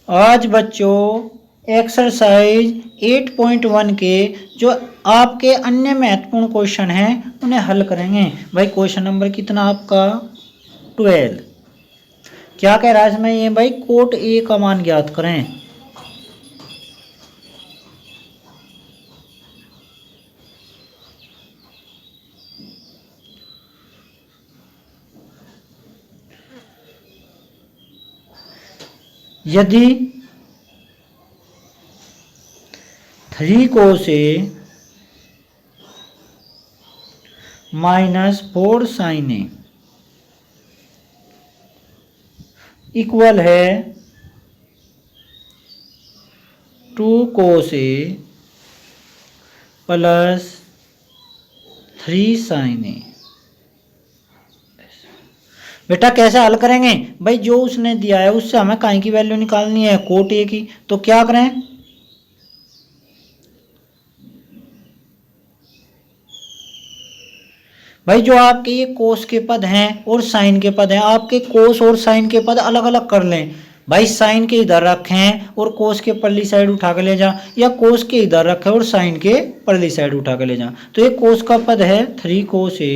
आज बच्चों एक्सरसाइज 8.1 के जो आपके अन्य महत्वपूर्ण क्वेश्चन हैं उन्हें हल करेंगे। भाई क्वेश्चन नंबर कितना आपका 12। क्या कह रहा है इसमें ये भाई, कोट ए का मान ज्ञात करें। यदि 3 cos A -4 sin A equal है 2 cos A plus 3 sin A। बेटा कैसे हल करेंगे भाई, जो उसने दिया है उससे हमें काई की वैल्यू निकालनी है, कोट ए की। तो क्या करें, भाई जो आपके ये कोस के पद हैं और साइन के पद हैं, आपके कोस और साइन के पद अलग अलग कर लें। भाई साइन के इधर रखें और कोस के परली साइड उठा के ले जा, या कोस के इधर रखें और साइन के परली साइड उठा के ले जा। तो ये कोस का पद है 3 cos A,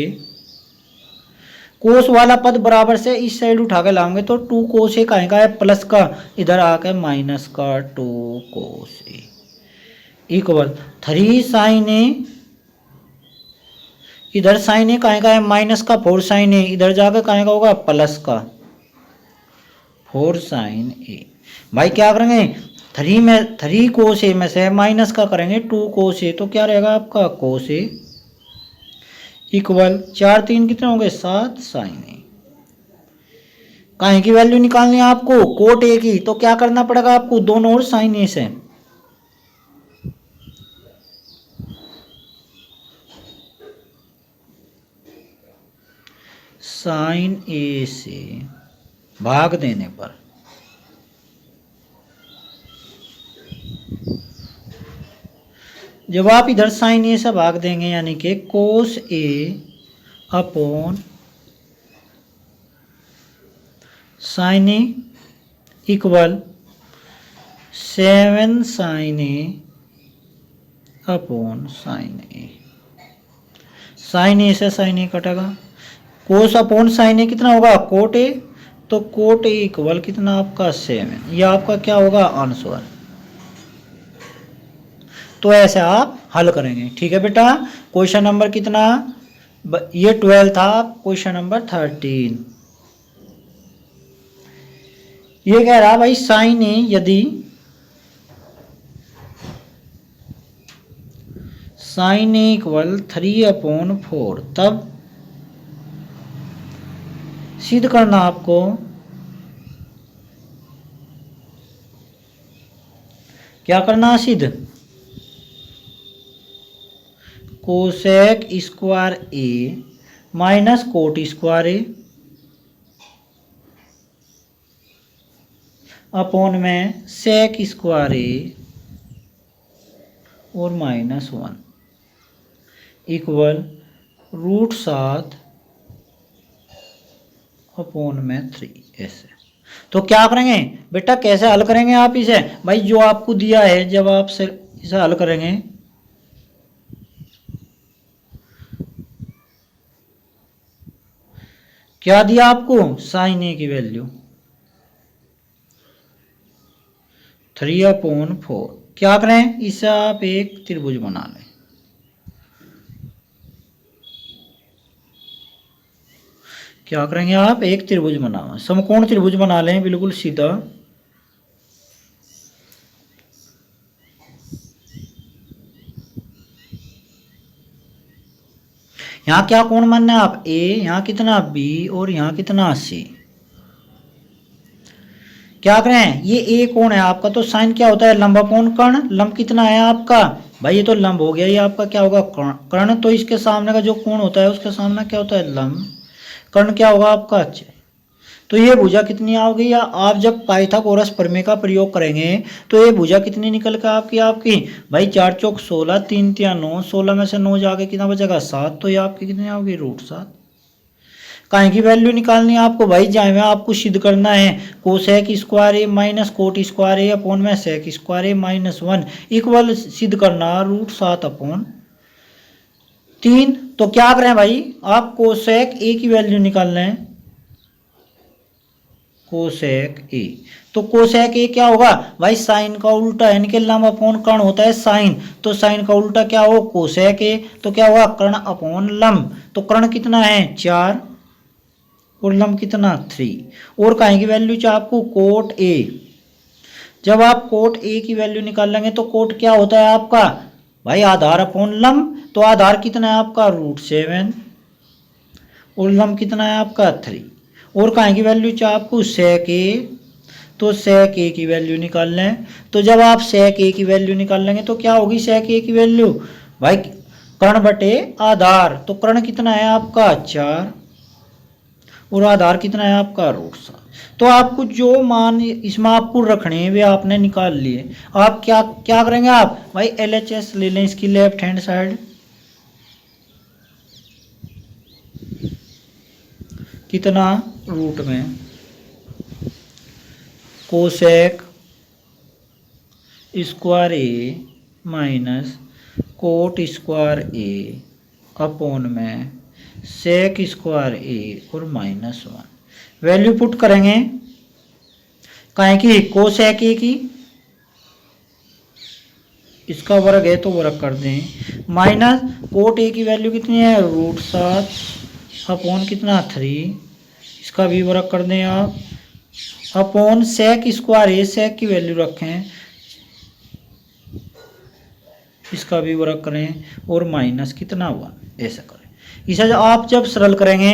कोस वाला पद बराबर से इस साइड उठा के लाएंगे तो 2 cos A का है प्लस का, इधर आकर माइनस का 2 cos A equal 3 sin A, इधर साइन ए का है माइनस का 4 sin A, इधर जाकर का होगा प्लस का 4 sin A। भाई क्या करेंगे, 3 cos A में से माइनस का करेंगे 2 cos A, तो क्या रहेगा आपका cos A इक्वल 4 3 कितने होंगे 7 sin A। काहे की वैल्यू निकालनी है आपको, कोट ए की। तो क्या करना पड़ेगा आपको, दोनों और sin A से sin A से भाग देने पर जब आप इधर sin A से भाग देंगे यानी कि cos A upon sin A equal 7 sin A upon sin A। sin A से sin A कटेगा, कोस अपॉन साइन ए कितना होगा कोट ए, तो कोट ए इक्वल कितना आपका 7। यह आपका क्या होगा आंसर। तो ऐसे आप हल करेंगे, ठीक है बेटा। क्वेश्चन नंबर कितना, ये 12 था, क्वेश्चन नंबर 13। ये कह रहा भाई साइन ए यदि साइन ए इक्वल 3/4, तब सिद्ध करना आपको क्या करना, सिद्ध कोसेक स्क्वायर ए माइनस कोट स्क्वायर ए अपॉन में सेक स्क्वायर ए और -1 इक्वल √7 अपॉन में 3 ऐसे। तो क्या करेंगे बेटा, कैसे हल करेंगे आप इसे, भाई जो आपको दिया है जब आप इसे हल करेंगे क्या दिया आपको, साइन ए की वैल्यू 3/4। क्या करें, इसे आप एक त्रिभुज बना लें। क्या करेंगे आप, एक त्रिभुज बनाओ, समकोण त्रिभुज बना लें बिल्कुल सीधा। यहाँ क्या कोण मानना है आप, ए, यहाँ कितना बी और यहाँ कितना सी। क्या करें, ये ए कोण है आपका, तो साइन क्या होता है लंब अपॉन कर्ण। लंब कितना है आपका, भाई ये तो लंब हो गया, ये आपका क्या होगा कर्ण। तो इसके सामने का जो कोण होता है उसके सामने क्या होता है लंब, कर्ण क्या होगा आपका अच्छे। तो ये भुजा कितनी आओगी, या आप जब पाइथागोरस प्रमेय का प्रयोग करेंगे तो ये भुजा कितनी निकल कर आपकी भाई 4 चौक 16, 3 तिया 9, 16 में से 9 जाके कितना बचेगा 7, तो ये आपकी कितनी आओगी √7। काहे की वैल्यू निकालनी है आपको भाई, जहाँ में आपको सिद्ध करना है कोसेक स्क्वायर ए माइनस कोट स्क्वायर ए अपॉन में सेक स्क्वायर ए माइनस 1 इक्वल सिद्ध करना √7 अपॉन 3। तो क्या करें भाई, आप कोसेक ए की वैल्यू निकाल रहे हैं, कोसेक ए। तो कोसेक ए क्या होगा भाई, साइन का उल्टा, यानी कि लम अपॉन कर्ण होता है साइन, तो साइन का उल्टा क्या हो कोसेक ए, तो क्या होगा कर्ण अपॉन लम। तो कर्ण कितना है 4 और लम कितना 3। और काहे की वैल्यू चाहिए आपको कोट ए। जब आप कोट ए की वैल्यू निकाल लेंगे तो कोट क्या होता है आपका भाई आधार अपॉन लम, तो आधार कितना है आपका √7 और लम कितना है आपका 3। और काहे की वैल्यू चाहिए आपको सेक ए, तो सेक ए की वैल्यू निकाल लें। तो जब आप सेक ए की वैल्यू निकाल लेंगे तो क्या होगी सेक ए की वैल्यू भाई कर्ण बटे आधार, तो कर्ण कितना है आपका 4 और आधार कितना है आपका √7। तो आपको जो मान इसमें आपको रखने हैं वे आपने निकाल लिए। आप क्या क्या करेंगे आप भाई LHS ले लें इसकी लेफ्ट हैंड साइड, कितना रूट में कोसेक स्क्वायर ए माइनस कोट स्क्वायर ए अपॉन में सेक स्क्वायर ए और -1 वैल्यू पुट करेंगे काहे की कोसेक ए की, इसका वर्ग है तो वर्ग कर दें, माइनस कोट ए की वैल्यू कितनी है √7 अपॉन कितना 3, इसका भी वर्ग कर दें आप, अपॉन सेक स्क्वायर ए, सेक की वैल्यू रखें, इसका भी वर्ग करें और माइनस कितना 1, ऐसा करें। इसे आप जब सरल करेंगे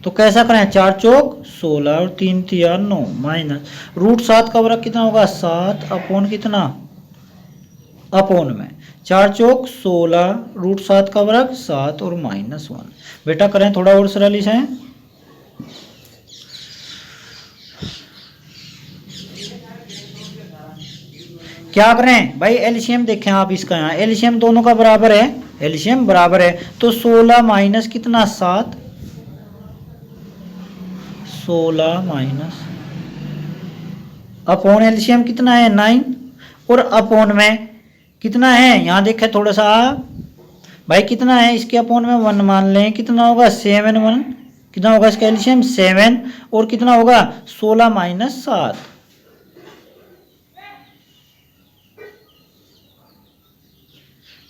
तो कैसा करें 4 चौक 16 और 3 तिया 9 माइनस √7 का वर्ग कितना होगा 7 अपॉन कितना अपॉन में 4 चौक 16 √7 का वर्ग 7 और -1। बेटा करें थोड़ा और सरल इसे, क्या करें भाई एलसीएम देखें आप इसका, यहाँ एलसीएम दोनों का बराबर है, एलसीएम बराबर है तो 16 माइनस कितना 7, 16 माइनस अपॉन एलसीएम कितना है 9 और अपॉन में कितना है, यहाँ देखें थोड़ा सा भाई कितना है, इसके अपॉन में 1 मान लें, कितना होगा 7 1, कितना होगा इसका एलसीएम 7 और कितना होगा 16 माइनस 7,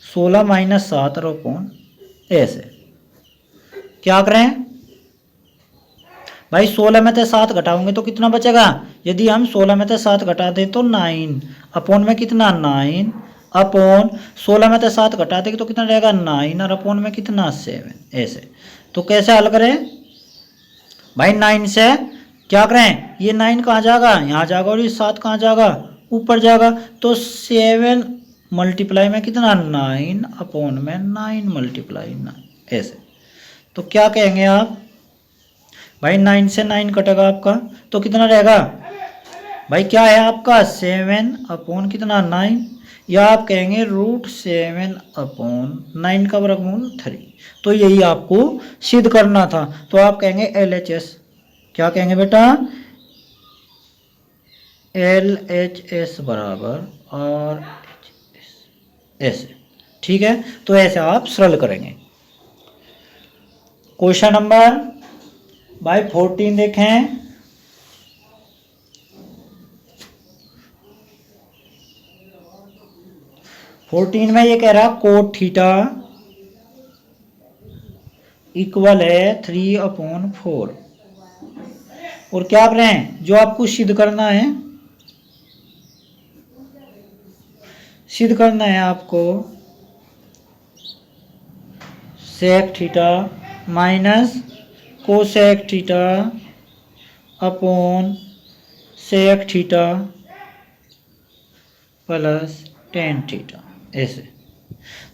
16 माइनस 7 और अपॉन ऐसे। क्या करें भाई 16 में से 7 घटाओगे तो कितना बचेगा, यदि हम 16 में से 7 घटा दें तो 9 अपॉन में कितना 9 अपॉन 16 में से 7 घटा देंगे तो कितना रहेगा 9 और अपॉन में कितना 7, ऐसे। तो कैसे हल करें भाई 9 से क्या करें, ये 9 कहाँ जाएगा यहाँ जाएगा और ये 7 कहाँ जाएगा ऊपर जाएगा, तो 7 मल्टीप्लाई में कितना 9 अपॉन में 9 मल्टीप्लाई 9, ऐसे। तो क्या कहेंगे आप भाई 9 से 9 कटेगा आपका तो कितना रहेगा भाई, क्या है आपका 7 अपॉन कितना 9, या आप कहेंगे √7 अपॉन 9 का वर्गमूल 3। तो यही आपको सिद्ध करना था, तो आप कहेंगे LHS, क्या कहेंगे बेटा LHS बराबर RHS, ऐसे। ठीक है, तो ऐसे आप सरल करेंगे। क्वेश्चन नंबर भाई 14 देखें, में ये कह रहा कोट थीटा इक्वल है 3/4 और क्या करें जो आपको सिद्ध करना है, सिद्ध करना है आपको sec theta minus cosec theta upon sec theta plus tan theta, ऐसे।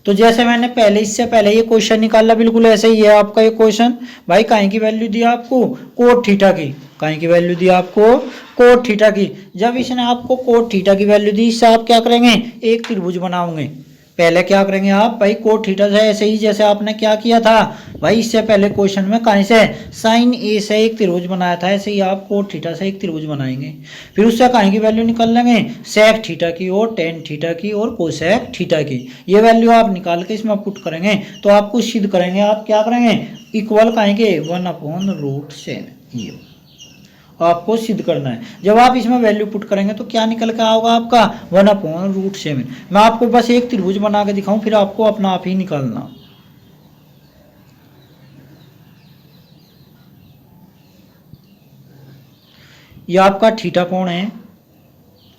तो जैसे मैंने पहले इससे पहले ये क्वेश्चन निकाला बिल्कुल ऐसे ही है आपका ये क्वेश्चन। भाई काहे की वैल्यू दी आपको कोट थीटा की, काहे की वैल्यू दी आपको कोट थीटा की। जब इसने आपको कोट थीटा की वैल्यू दी, इससे आप क्या करेंगे एक त्रिभुज बनाओगे, पहले क्या करेंगे आप भाई, कोट थीटा से ऐसे ही जैसे आपने क्या किया था भाई, इससे पहले क्वेश्चन में कहीं से साइन ए से एक त्रिभुज बनाया था, ऐसे ही आप कोट थीटा से एक त्रिभुज बनाएंगे। फिर उससे कहीं की वैल्यू निकाल लेंगे, सेक थीटा की और टेन थीटा की और कोसेक थीटा की। ये वैल्यू आप निकाल के इसमें पुट करेंगे तो आपको सिद्ध करेंगे, आप क्या करेंगे, इक्वल कहेंगे 1/√7। ये आपको सिद्ध करना है। जब आप इसमें वैल्यू पुट करेंगे तो क्या निकल के आओगा आपका 1/√7। मैं आपको बस एक त्रिभुज बना के दिखाऊं, फिर आपको अपना आप ही निकालना। ये आपका थीटा कोण है,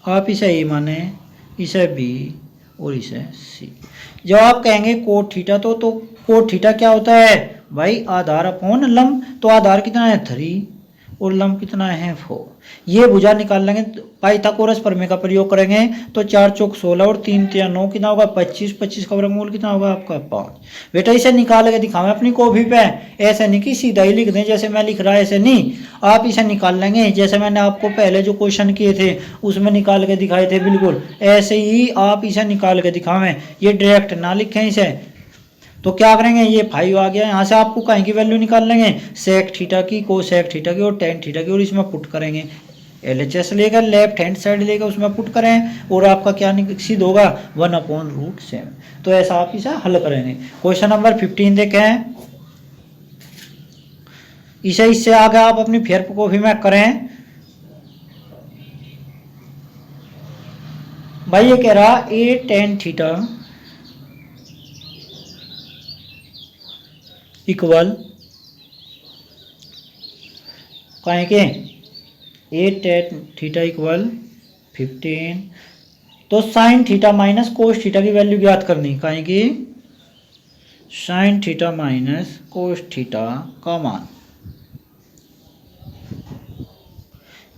आप इसे ए माने, इसे बी और इसे सी। जब आप कहेंगे कोट थीटा तो कोट थीटा क्या होता है भाई, आधार अपॉन लंब। तो आधार कितना है 3 और लंब कितना है 4। ये भुजा निकाल लेंगे, पाइथागोरस प्रमेय का प्रयोग करेंगे तो 4 चौक 16 और 3 तिया 9 कितना होगा 25। 25 का वर्गमूल कितना होगा आपका 5। बेटा इसे निकाल के दिखाओ अपनी कॉपी पे, ऐसे नहीं कि सीधा ही लिख दें जैसे मैं लिख रहा है, ऐसे नहीं। आप इसे निकाल लेंगे जैसे मैंने आपको पहले जो क्वेश्चन किए थे उसमें निकाल के दिखाए थे, बिल्कुल ऐसे ही आप इसे निकाल के दिखावें, ये डायरेक्ट ना लिखें इसे। तो क्या करेंगे, ये 5 आ गया, यहाँ से आपको कहीं की वैल्यू निकाल लेंगे, सेक थीटा की, कोसेक थीटा की और टेन थीटा की, और इसमें पुट करेंगे। एलएचएस लेकर लेफ्ट हैंड साइड लेकर उसमें पुट करें और आपका क्या सिद्ध होगा 1/√7। तो ऐसा आप इसे हल करेंगे। क्वेश्चन नंबर 15 देखें, इसे इससे आगे आप अपनी फेयर कॉपी में करें। भाई ये कह रहा ए टेन थीटा इक्वल कहें के ए टेन थीटा इक्वल 15। तो sine theta minus cos theta की वैल्यू ज्ञात करनी, कहें कि sine theta minus cos theta का मान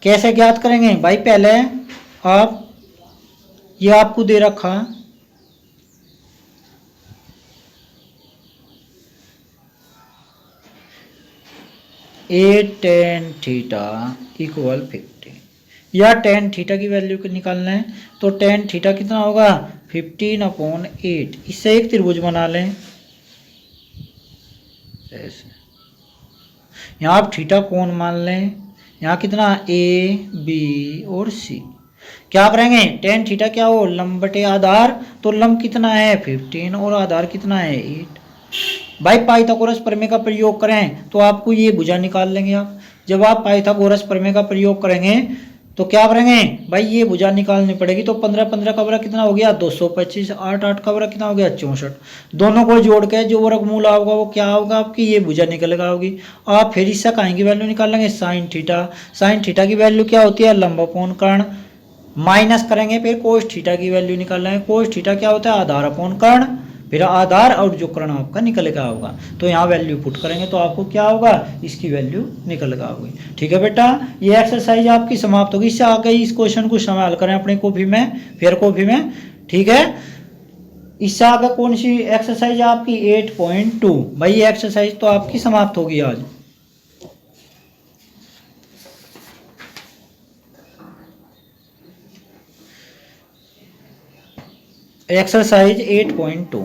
कैसे ज्ञात करेंगे भाई। पहले आप ये आपको दे रखा ए टेन थीटा इक्वल 15, या टेन थीटा की वैल्यू को निकालना है तो टेन थीटा कितना होगा 15/8। इससे एक त्रिभुज बना लें ऐसे, यहाँ आप थीटा कोण मान लें, यहाँ कितना ए बी और सी। क्या करेंगे, टेन थीटा क्या हो लंब बटे आधार, तो लंब कितना है 15 और आधार कितना है 8। भाई पाइथागोरस प्रमेय का प्रयोग करें तो आपको ये भुजा निकाल लेंगे आप। जब आप पाइथागोरस प्रमेय का प्रयोग करेंगे तो क्या करेंगे भाई, ये भुजा निकालनी पड़ेगी। तो 15 का वर्ग कितना हो गया 225, 8 का वर्ग कितना हो गया 64। दोनों को जोड़ के जो वर्गमूल होगा वो क्या होगा आपकी, ये भुजा निकलेगा होगी। आप फिर इससे कहीं की वैल्यू निकालेंगे साइन थीटा। साइन थीटा की वैल्यू क्या होती है लंब अपॉन कर्ण, माइनस करेंगे फिर कोस थीटा की वैल्यू निकाल लेंगे। कोस थीटा क्या होता है आधार अपॉन कर्ण, फिर आधार और जो कर्ण आपका निकल का होगा। तो यहाँ वैल्यू पुट करेंगे तो आपको क्या होगा, इसकी वैल्यू निकल का होगी। ठीक है बेटा, ये एक्सरसाइज आपकी समाप्त होगी। इससे आगे इस क्वेश्चन को संभाल करें अपनी कॉपी में, फेयर कॉपी में। ठीक है, इससे आगे कौन सी एक्सरसाइज आपकी 8.2। भाई ये एक्सरसाइज तो आपकी समाप्त होगी आज। एक्सरसाइज 8.2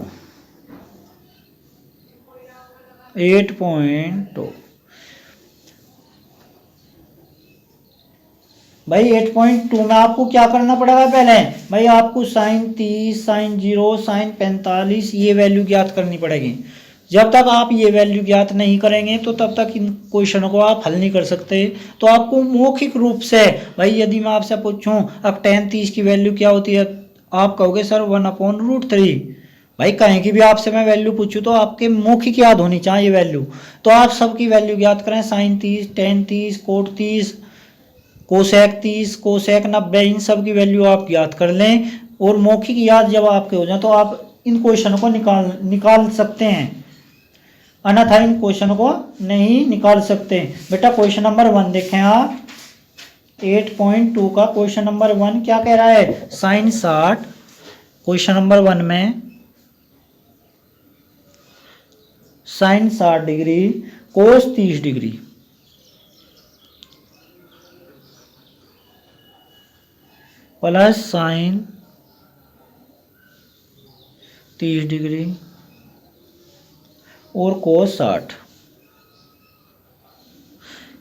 भाई 8.2 में आपको क्या करना पड़ेगा, पहले भाई आपको साइन 30, साइन 0, साइन 45 ये वैल्यू ज्ञात करनी पड़ेगी। जब तक आप ये वैल्यू ज्ञात नहीं करेंगे तो तब तक इन क्वेश्चनों को आप हल नहीं कर सकते। तो आपको मौखिक रूप से भाई, यदि मैं आपसे पूछूं अब टेन 30 की वैल्यू क्या होती है, आप कहोगे सर 1/√3। भाई कहीं की भी आपसे मैं वैल्यू पूछूं तो आपके मौखिक याद होनी चाहिए वैल्यू। तो आप सबकी वैल्यू ज्ञात करें, sine 30, tan 30, cot 30, cosec 30, cosec 90, इन सब की वैल्यू आप याद कर लें। और मौखिक याद जब आपके हो जाए तो आप इन क्वेश्चन को निकाल सकते हैं, अन्यथा इन क्वेश्चन को नहीं निकाल सकते। बेटा क्वेश्चन नंबर 1 देखें आप, 8.2 का क्वेश्चन नंबर 1 क्या कह रहा है, साइन 60। क्वेश्चन नंबर 1 में sine 60 degree cos 30 degree plus sine 30 degree और कोस 60।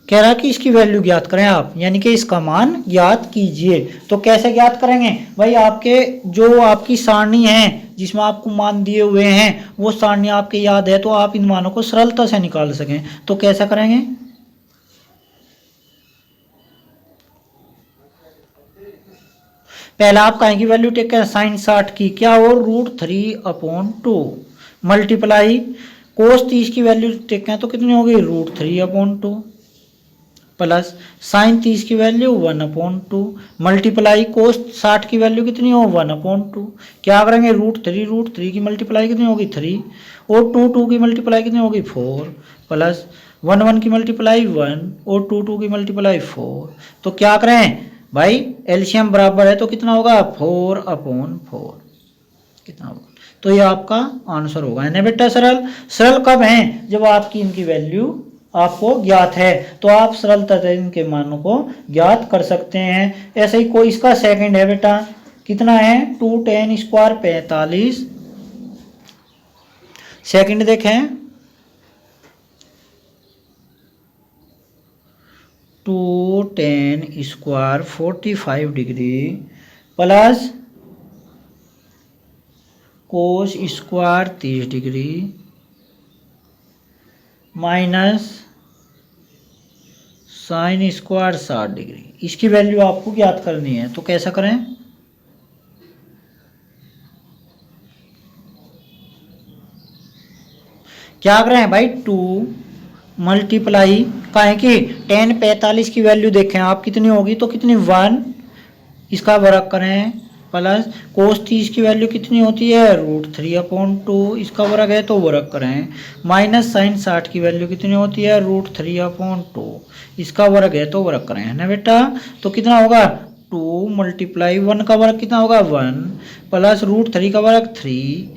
कह रहा कि इसकी वैल्यू ज्ञात करें आप, यानी कि इसका मान ज्ञात कीजिए। तो कैसे ज्ञात करेंगे भाई, आपके जो आपकी सारणी है जिसमें आपको मान दिए हुए हैं वो सारणी आपके याद है, तो आप इन मानों को सरलता से निकाल सकें। तो कैसा करेंगे, पहला आप कहें की वैल्यू टेक करें साइन 60 की क्या और √3/2 मल्टीप्लाई कोस 30 की वैल्यू टेक करें तो कितनी होगी √3/2 प्लस साइन 30 की वैल्यू 1/2 मल्टीप्लाई कोस 60 की वैल्यू कितनी हो 1/2। क्या करेंगे √3 की मल्टीप्लाई कितनी होगी 3 और 2 की मल्टीप्लाई कितनी होगी 4 प्लस 1 की मल्टीप्लाई 1 और 2 की मल्टीप्लाई 4। तो क्या करें भाई, एलसीएम बराबर है तो कितना होगा 4/4 कितना होगा। तो ये आपका आंसर होगा, है ना बेटा। सरल सरल कब है, जब आपकी इनकी वैल्यू आपको ज्ञात है, तो आप सरलता से इनके मानों को ज्ञात कर सकते हैं। ऐसे ही कोई इसका सेकंड है बेटा, कितना है 2 tan स्क्वायर 45। सेकंड देखें 2 tan square 45 degree plus cos square 30 degree minus sine square 60 degree. इसकी वैल्यू आपको ज्ञात करनी है। तो कैसा करें, क्या करें भाई 2 मल्टीप्लाई काहे की tan 45 की वैल्यू देखें आप कितनी होगी, तो कितनी 1 इसका वर्ग करें प्लस कोस 30 की वैल्यू कितनी होती है √3/2 इसका वर्ग है तो वर्ग करें माइनस साइन 60 की वैल्यू कितनी होती है √3/2 इसका वर्ग है तो वर्ग करें, है ना बेटा। तो कितना होगा 2 मल्टीप्लाई 1 का वर्ग कितना होगा 1 प्लस √3 का वर्ग 3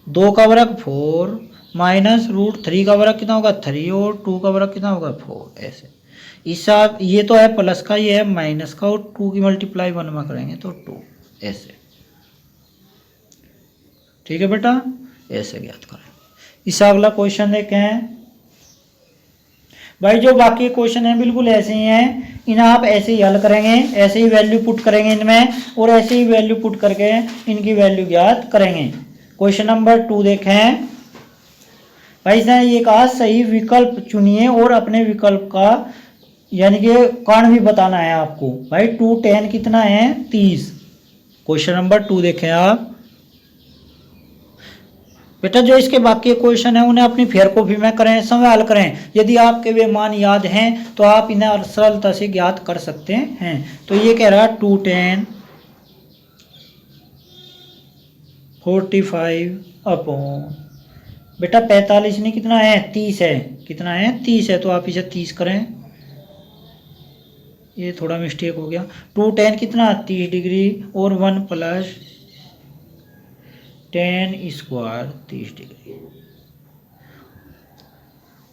2 का वर्ग 4 माइनस √3 का वर्ग कितना होगा 3 और 2 का वर्ग कितना होगा 4। ऐसे हिसाब ये तो है प्लस का, ये है माइनस का, और 2 की मल्टीप्लाई 1 में करेंगे तो 2 ऐसे। ठीक है बेटा, ऐसे ज्ञात करें। इसका अगला क्वेश्चन देखें हैं भाई, जो बाकी क्वेश्चन है बिल्कुल ऐसे ही हैं, इन्हें आप ऐसे ही हल करेंगे, ऐसे ही वैल्यू पुट करेंगे इनमें और ऐसे ही वैल्यू पुट करके इनकी वैल्यू ज्ञात करेंगे। क्वेश्चन नंबर 2 देखें भाई, इसने ये कहा सही विकल्प चुनिए और अपने विकल्प का यानी कि कारण भी बताना है आपको। भाई 2 tan कितना है 30। क्वेश्चन नंबर 2 देखें आप बेटा, जो इसके बाकी क्वेश्चन है उन्हें अपनी फेयर कॉपी में करें, समय हल करें। यदि आपके वे मान याद हैं तो आप इन्हें सरलता से ज्ञात कर सकते हैं। तो ये कह रहा है 2 tan 45 अपॉन बेटा 45 नहीं कितना है 30 है, कितना है 30 है, तो आप इसे 30 करें। ये थोड़ा मिस्टेक हो गया। 2 tan कितना 30 डिग्री और 1 प्लस tan स्क्वायर 30 डिग्री।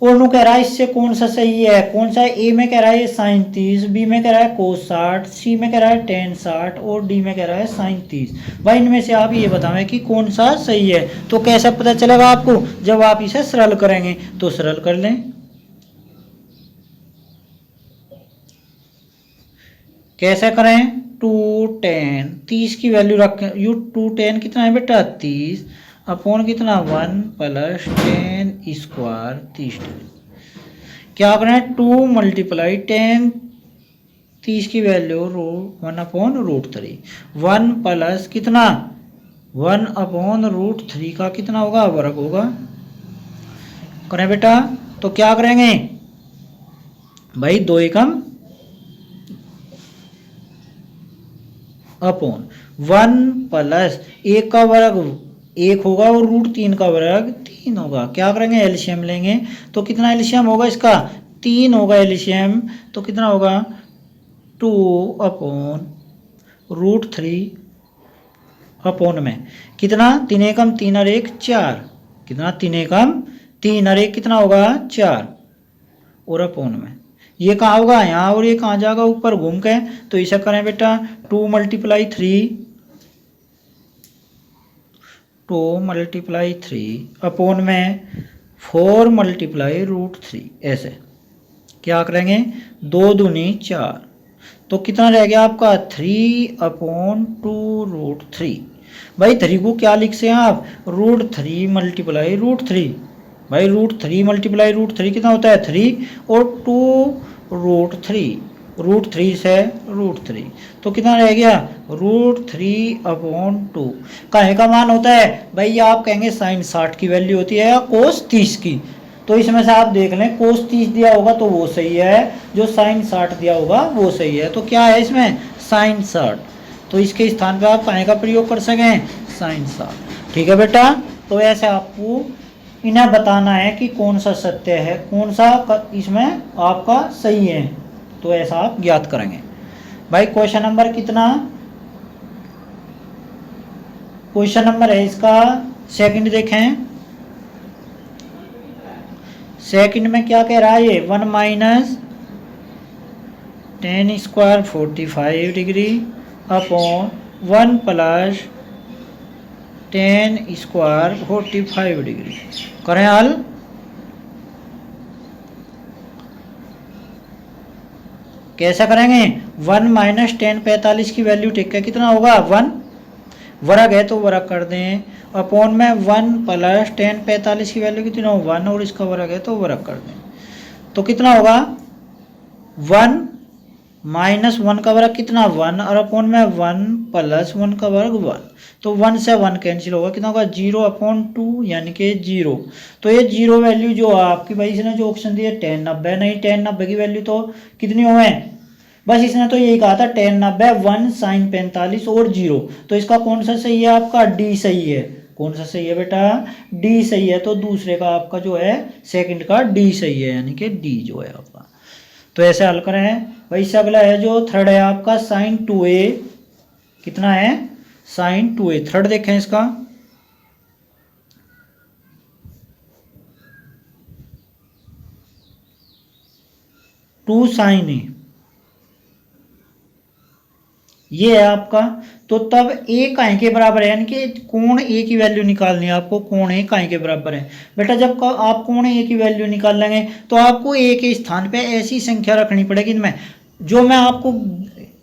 और नु कह रहा है इससे कौन सा सही है, कौन सा है। ए में कह रहा है ये साइन 30, बी में कह रहा है कोस 60, सी में कह रहा है tan 60 और डी में कह रहा है साइन 30। भाई इनमें से आप ये बतावें कि कौन सा सही है। तो कैसे पता चलेगा आपको, जब आप इसे सरल करेंगे। तो सरल कर लें, कैसे करें 2 tan 30 की वैल्यू रखें, 2 tan कितना है बेटा 30 अपॉन कितना 1 प्लस tan स्क्वायर 30 डिग्री। क्या करें 2 मल्टीप्लाई tan 30 की वैल्यू 1/√3 1 प्लस कितना 1/√3 का कितना होगा वर्ग होगा। करें बेटा, तो क्या करेंगे भाई 2 एकम अपॉन 1 प्लस 1 का वर्ग 1 होगा और √3 का वर्ग 3 होगा। क्या करेंगे एलसीएम लेंगे, तो कितना एलसीएम होगा इसका 3 होगा एलसीएम, तो कितना होगा 2/√3 अपॉन में कितना 3 एकम 3 और 1 4, कितना 3 एकम 3 और 1 कितना होगा 4 और अपॉन में ये कहाँ होगा यहाँ और ये कहाँ जाएगा ऊपर घूम के। तो इसे करें बेटा 2 मल्टीप्लाई 3 2 × 3 अपॉन में 4 × √3 ऐसे। क्या करेंगे 2 दूनी 4, तो कितना रह गया आपका 3/2√3। भाई 3 को क्या लिख से आप √3 × √3। भाई √3 × √3 कितना होता है 3 और 2√3 √3 से √3 तो कितना रह गया √3/2। काहे का मान होता है भाई आप कहेंगे साइन 60 की वैल्यू होती है या कोस 30 की। तो इसमें से आप देख लें कोस 30 दिया होगा तो वो सही है, जो साइन 60 दिया होगा वो सही है। तो क्या है इसमें साइन 60, तो इसके स्थान पे आप काहे का प्रयोग कर सकें साइन 60। ठीक है बेटा, तो ऐसे आपको इन्हें बताना है कि कौन सा सत्य है कौन सा इसमें आपका सही है, तो ऐसा आप ज्ञात करेंगे। भाई क्वेश्चन नंबर कितना, क्वेश्चन नंबर है इसका सेकंड देखें। सेकंड में क्या कह रहा है ये 1 - tan² 45 degree upon 1 + tan² 45 degree. करें हल। कैसा करेंगे 1 - tan 45 की वैल्यू ठीक है कितना होगा 1, वर्ग है तो वर्ग कर दें, अपॉन में 1 + tan 45 की वैल्यू कितना हो 1 और इसका वर्ग है तो वर्ग कर दें, तो कितना होगा 1 - 1 का वर्ग कितना 1 और अपॉन में 1 + 1 का वर्ग 1, तो 1 से 1 कैंसिल होगा कितना होगा 0/2 यानी कि 0। तो ये 0 वैल्यू जो आपकी भाई इसने जो ऑप्शन दिया tan 90 नहीं, tan 90 की वैल्यू तो कितनी हो है, बस इसने तो यही कहा था tan 90 1 sin 45 और 0, तो इसका कौन सा सही है आपका डी सही है। कौन सा सही है बेटा डी सही है, तो दूसरे का आपका जो है सेकंड का डी सही है यानी कि डी जो है आपका। तो ऐसे हल करें हैं भाई। इससे अगला है जो थर्ड है आपका sin 2a कितना है sin 2a, थर्ड देखें इसका। टू sin a ये है आपका, तो तब a काहे के बराबर है यानी कि कोण a की वैल्यू निकालनी है आपको, कोण a काहे के बराबर है बेटा। जब आप कोण a की वैल्यू निकाल लेंगे तो आपको a के स्थान पे ऐसी संख्या रखनी पड़ेगी इनमें जो मैं आपको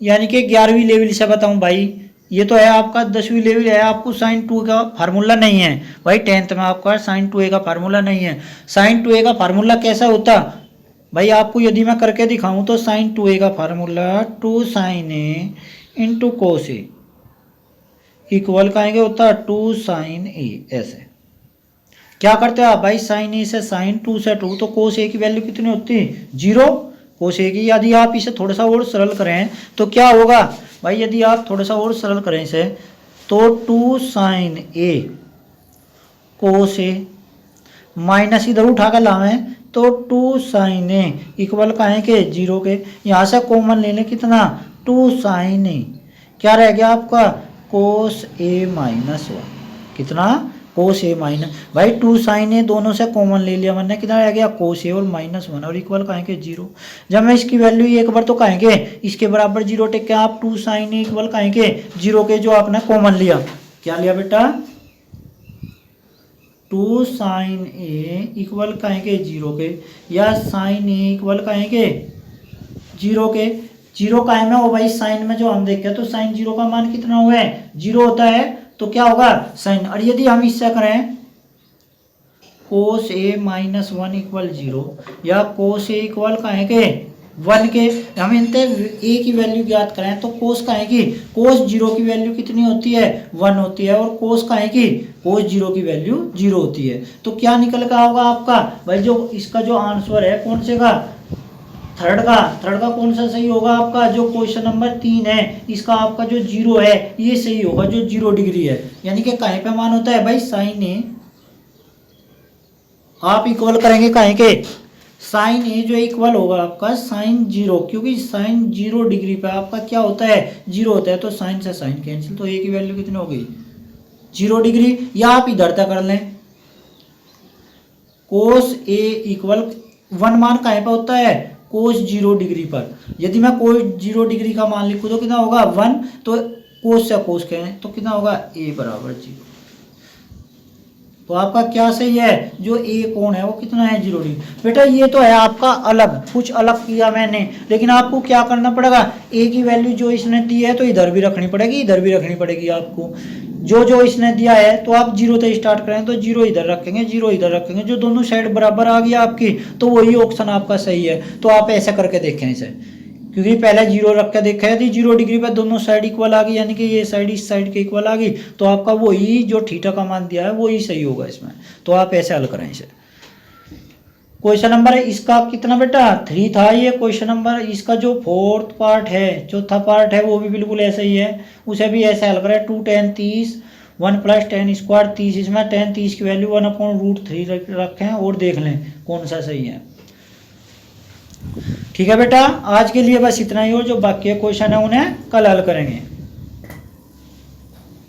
यानी कि 11वीं लेवल से बताऊं भाई। ये तो है आपका 10वीं लेवल है, आपको sin 2 का फार्मूला नहीं है भाई, 10th में आपका sin 2a का फार्मूला नहीं है। sin 2a का फार्मूला कैसा होता भाई, आपको यदि मैं करके दिखाऊं तो sin 2a का formula 2 sin a × cos a equal कहेंगे होता है 2 sin a। ऐसे क्या करते हो आप भाई sin a से sin 2 से 2, तो cos a की वैल्यू कितनी होती है 0 cos a की। यदि आप इसे थोड़ा सा और सरल करें तो क्या होगा भाई, यदि आप थोड़ा सा और सरल करें इसे तो 2 sin a cos a minus इधर उठा कर लावें तो 2 sin a इक्वल कहें के 0 के, यहाँ से कॉमन ले लें कितना 2 sin a, क्या रह गया आपका cos a - 1 कितना cos a माइनस भाई 2 sin a दोनों से कॉमन ले लिया मैंने, कितना रह गया cos a और -1 और इक्वल कहेंगे 0। जब मैं इसकी वैल्यू एक बार तो कहेंगे इसके बराबर 0 टेक के आप 2 sin a इक्वल कहेंगे 0 के जो आपने कॉमन लिया, क्या लिया बेटा 2 sin a इक्वल कहेंगे 0 के, या sin a इक्वल कहेंगे 0 के। 0 काहे में हो भाई साइन में जो हम देखते हैं तो साइन 0 का मान कितना हुआ है 0 होता है, तो क्या होगा साइन। और यदि हम इससे करें cos a - 1 इक्वल 0 या cos a इक्वल कहेंगे 1 के, हम इनते a की वैल्यू ज्ञात करें तो cos कहेंगी cos 0 की वैल्यू कितनी होती है 1 होती है, और cos कहेंगी cos 0 की वैल्यू 0 होती है। तो क्या निकल का होगा आपका भाई, जो इसका जो आंसर है कौन से का थर्ड का कौन सा सही होगा आपका, जो क्वेश्चन नंबर 3 है इसका आपका जो 0 है ये सही होगा, जो 0 डिग्री है यानी कि काहे पे मान होता है भाई साइन ए। आप इक्वल करेंगे काहे के साइन ए जो इक्वल होगा आपका साइन 0, क्योंकि साइन 0 डिग्री पे आपका क्या होता है 0 होता है, तो साइन से साइन कैंसिल, तो ए की वैल्यू कितनी हो गई 0 डिग्री। या आप इधर तक कर लें कोस ए इक्वल 1 मान काहे पे होता है कोस 0 डिग्री पर। यदि मैं कोस 0 डिग्री का मान लिखूँ तो कितना होगा 1, तो कोस से कोस कहें तो कितना होगा a बराबर 0। तो आपका क्या सही है, जो ए कोण है वो कितना है 0 डिग्री। बेटा ये तो है आपका अलग, कुछ अलग किया मैंने, लेकिन आपको क्या करना पड़ेगा, ए की वैल्यू जो इसने दी है तो इधर भी रखनी पड़ेगी, इधर भी रखनी पड़ेगी आपको। जो जो इसने दिया है तो आप 0 से स्टार्ट करें तो 0 इधर रखेंगे, 0 इधर रखेंगे, जो दोनों साइड बराबर आ गई आपकी तो वही ऑप्शन आपका सही है। तो आप ऐसा करके देखें इसे, क्योंकि पहले 0 रख के देखा, यदि 0 डिग्री पर दोनों साइड इक्वल आ गई, यानी कि ये साइड इस साइड के इक्वल आ गई, तो आपका वही जो थीटा का मान दिया है वही सही होगा इसमें। तो आप ऐसे हल करें इसे। क्वेश्चन नंबर इसका कितना बेटा 3 था ये क्वेश्चन नंबर। इसका जो 4th पार्ट है, चौथा पार्ट है, वो भी बिल्कुल ऐसा ही है, उसे भी ऐसे हल करें। 2 10 30 1 + 10 स्क्वायर 30, इसमें 10 30 की वैल्यू 1/√3 रखें और देख लें कौन सा सही है। ठीक है बेटा, आज के लिए बस इतना ही, और जो बाकी क्वेश्चन है उन्हें कल हल करेंगे।